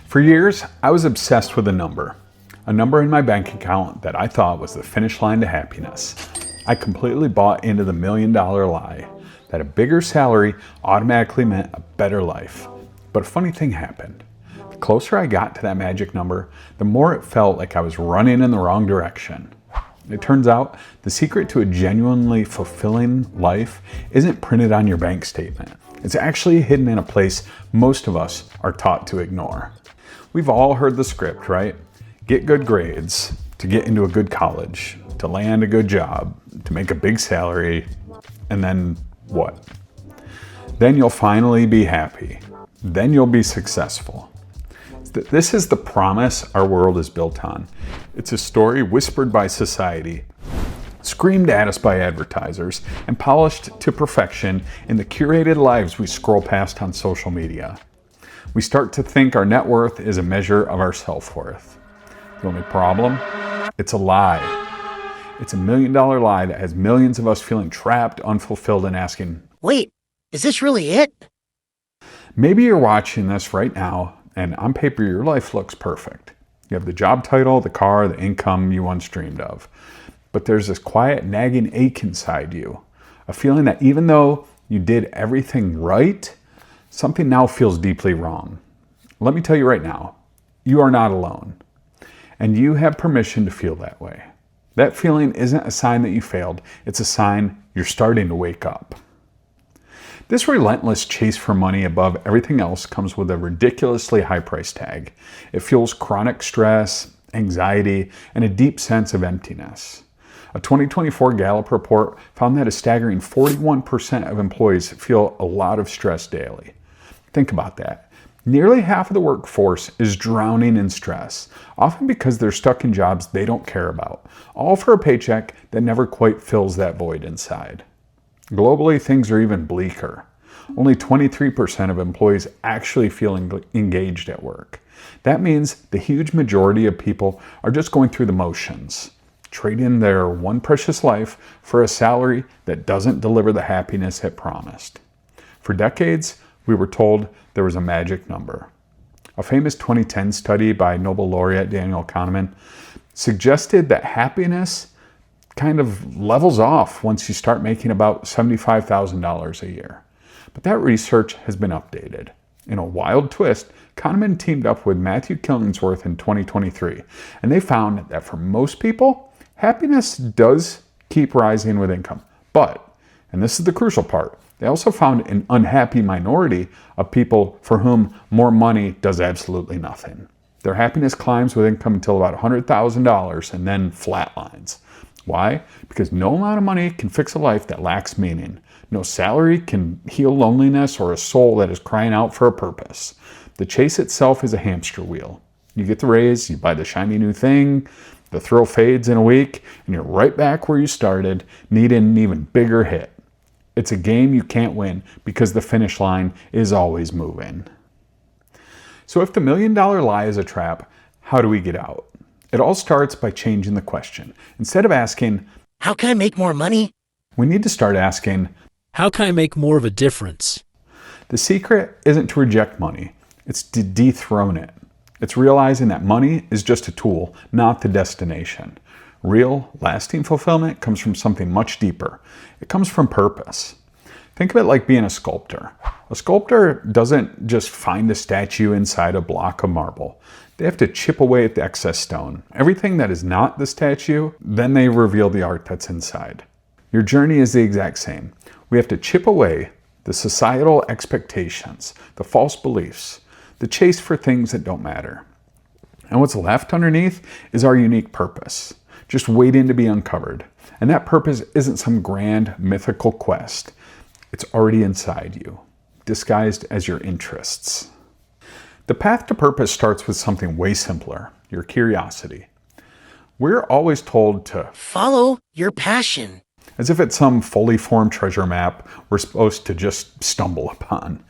For years, I was obsessed with a number in my bank account that I thought was the finish line to happiness. I completely bought into the $1 million lie that a bigger salary automatically meant a better life. But a funny thing happened. The closer I got to that magic number, the more it felt like I was running in the wrong direction. It turns out the secret to a genuinely fulfilling life isn't printed on your bank statement. It's actually hidden in a place most of us are taught to ignore. We've all heard the script, right? Get good grades, to get into a good college, to land a good job, to make a big salary, and then what? Then you'll finally be happy. Then you'll be successful. This is the promise our world is built on. It's a story whispered by society, screamed at us by advertisers, and polished to perfection in the curated lives we scroll past on social media. We start to think our net worth is a measure of our self-worth. The only problem? It's a lie. It's $1 million lie that has millions of us feeling trapped, unfulfilled, and asking, wait, is this really it? Maybe you're watching this right now, and on paper your life looks perfect. You have the job title, the car, the income you once dreamed of. But there's this quiet, nagging ache inside you, a feeling that even though you did everything right, something now feels deeply wrong. Let me tell you right now, you are not alone. And you have permission to feel that way. That feeling isn't a sign that you failed. It's a sign you're starting to wake up. This relentless chase for money above everything else comes with a ridiculously high price tag. It fuels chronic stress, anxiety, and a deep sense of emptiness. A 2024 Gallup report found that a staggering 41% of employees feel a lot of stress daily. Think about that. Nearly half of the workforce is drowning in stress, often because they're stuck in jobs they don't care about, all for a paycheck that never quite fills that void inside. Globally, things are even bleaker. Only 23% of employees actually feel engaged at work. That means the huge majority of people are just going through the motions, trading their one precious life for a salary that doesn't deliver the happiness it promised. For decades, we were told there was a magic number. A famous 2010 study by Nobel laureate Daniel Kahneman suggested that happiness kind of levels off once you start making about $75,000 a year. But that research has been updated. In a wild twist, Kahneman teamed up with Matthew Killingsworth in 2023, and they found that for most people, happiness does keep rising with income. But, and this is the crucial part, they also found an unhappy minority of people for whom more money does absolutely nothing. Their happiness climbs with income until about $100,000 and then flatlines. Why? Because no amount of money can fix a life that lacks meaning. No salary can heal loneliness or a soul that is crying out for a purpose. The chase itself is a hamster wheel. You get the raise, you buy the shiny new thing, the thrill fades in a week, and you're right back where you started, needing an even bigger hit. It's a game you can't win because the finish line is always moving. So if the $1 million lie is a trap, how do we get out? It all starts by changing the question. Instead of asking, how can I make more money? We need to start asking, how can I make more of a difference? The secret isn't to reject money, it's to dethrone it. It's realizing that money is just a tool, not the destination. Real, lasting fulfillment comes from something much deeper. It comes from purpose. Think of it like being a sculptor. A sculptor doesn't just find a statue inside a block of marble. They have to chip away at the excess stone. Everything that is not the statue, then they reveal the art that's inside. Your journey is the exact same. We have to chip away the societal expectations, the false beliefs, the chase for things that don't matter. And what's left underneath is our unique purpose, just waiting to be uncovered. And that purpose isn't some grand mythical quest. It's already inside you, disguised as your interests. The path to purpose starts with something way simpler, your curiosity. We're always told to follow your passion, as if it's some fully formed treasure map we're supposed to just stumble upon.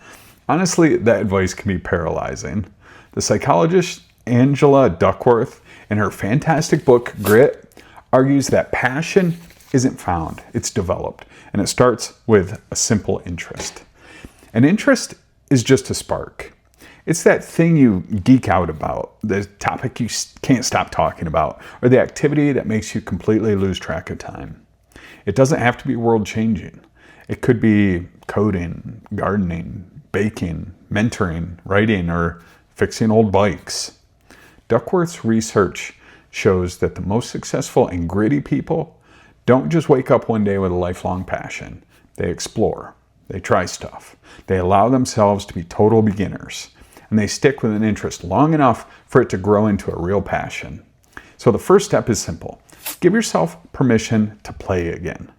Honestly, that advice can be paralyzing. The psychologist Angela Duckworth, in her fantastic book, Grit, argues that passion isn't found, it's developed, and it starts with a simple interest. An interest is just a spark. It's that thing you geek out about, the topic you can't stop talking about, or the activity that makes you completely lose track of time. It doesn't have to be world-changing. It could be coding, gardening, baking, mentoring, writing, or fixing old bikes. Duckworth's research shows that the most successful and gritty people don't just wake up one day with a lifelong passion. They explore. They try stuff. They allow themselves to be total beginners. And they stick with an interest long enough for it to grow into a real passion. So the first step is simple. Give yourself permission to play again.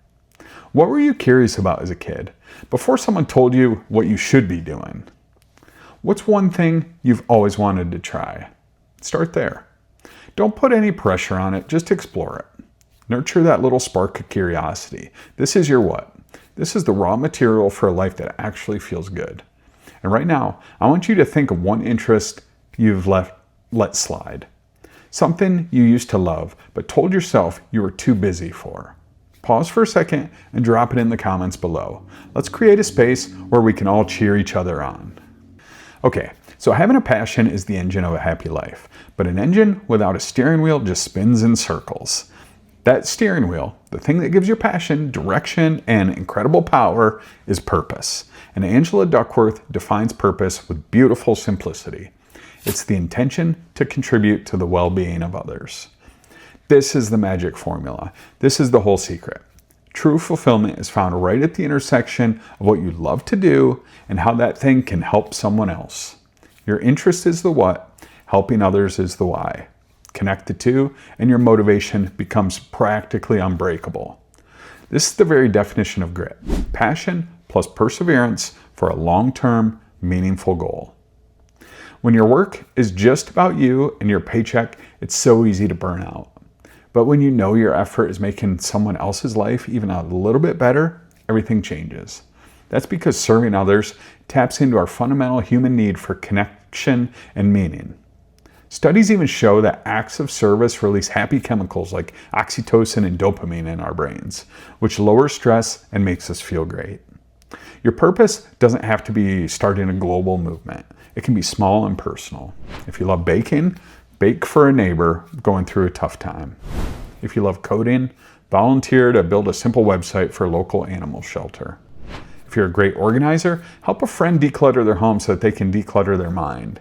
What were you curious about as a kid before someone told you what you should be doing? What's one thing you've always wanted to try? Start there. Don't put any pressure on it, just explore it. Nurture that little spark of curiosity. This is your what? This is the raw material for a life that actually feels good. And right now, I want you to think of one interest you've let slide. Something you used to love, but told yourself you were too busy for. Pause for a second and drop it in the comments below. Let's create a space where we can all cheer each other on. Okay, so having a passion is the engine of a happy life, but an engine without a steering wheel just spins in circles. That steering wheel, the thing that gives your passion direction and incredible power, is purpose. And Angela Duckworth defines purpose with beautiful simplicity. It's the intention to contribute to the well-being of others. This is the magic formula. This is the whole secret. True fulfillment is found right at the intersection of what you love to do and how that thing can help someone else. Your interest is the what, helping others is the why. Connect the two, and your motivation becomes practically unbreakable. This is the very definition of grit. Passion plus perseverance for a long-term, meaningful goal. When your work is just about you and your paycheck, it's so easy to burn out. But when you know your effort is making someone else's life even a little bit better, everything changes. That's because serving others taps into our fundamental human need for connection and meaning. Studies even show that acts of service release happy chemicals like oxytocin and dopamine in our brains, which lowers stress and makes us feel great. Your purpose doesn't have to be starting a global movement. It can be small and personal. If you love baking, bake for a neighbor going through a tough time. If you love coding, volunteer to build a simple website for a local animal shelter. If you're a great organizer, help a friend declutter their home so that they can declutter their mind.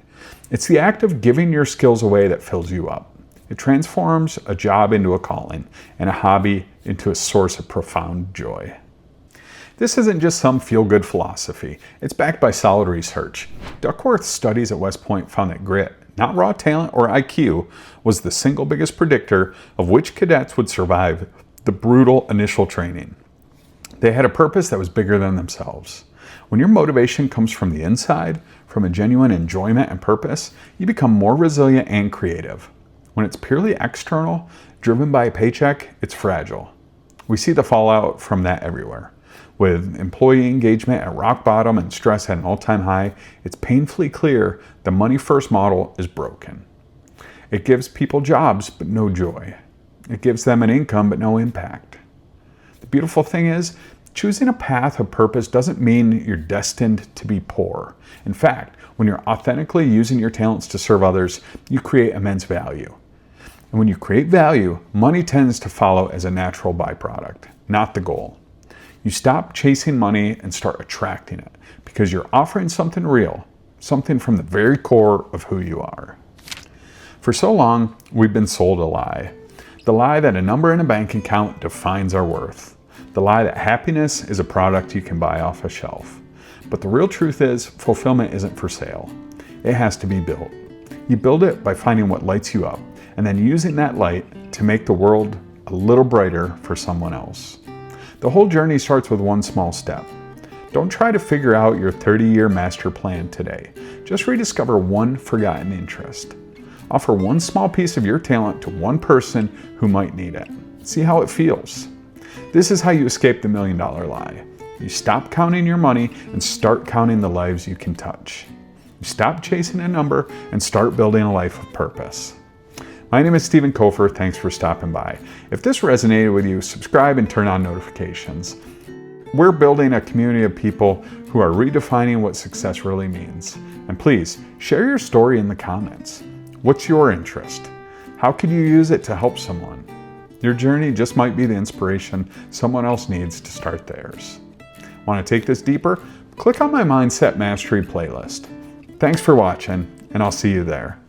It's the act of giving your skills away that fills you up. It transforms a job into a calling and a hobby into a source of profound joy. This isn't just some feel-good philosophy. It's backed by solid research. Duckworth's studies at West Point found that grit, not raw talent or IQ, was the single biggest predictor of which cadets would survive the brutal initial training. They had a purpose that was bigger than themselves. When your motivation comes from the inside, from a genuine enjoyment and purpose, you become more resilient and creative. When it's purely external, driven by a paycheck, it's fragile. We see the fallout from that everywhere. With employee engagement at rock bottom and stress at an all-time high, it's painfully clear the money-first model is broken. It gives people jobs, but no joy. It gives them an income, but no impact. The beautiful thing is, choosing a path of purpose doesn't mean you're destined to be poor. In fact, when you're authentically using your talents to serve others, you create immense value. And when you create value, money tends to follow as a natural byproduct, not the goal. You stop chasing money and start attracting it because you're offering something real, something from the very core of who you are. For so long, we've been sold a lie. The lie that a number in a bank account defines our worth. The lie that happiness is a product you can buy off a shelf. But the real truth is, fulfillment isn't for sale. It has to be built. You build it by finding what lights you up and then using that light to make the world a little brighter for someone else. The whole journey starts with one small step. Don't try to figure out your 30-year master plan today. Just rediscover one forgotten interest. Offer one small piece of your talent to one person who might need it. See how it feels. This is how you escape the $1 million lie. You stop counting your money and start counting the lives you can touch. You stop chasing a number and start building a life of purpose. My name is Stephen Kofer. Thanks for stopping by. If this resonated with you, subscribe and turn on notifications. we're building a community of people who are redefining what success really means. And please, share your story in the comments. What's your interest? How could you use it to help someone? Your journey just might be the inspiration someone else needs to start theirs. Want to take this deeper? Click on my Mindset Mastery playlist. Thanks for watching, and I'll see you there.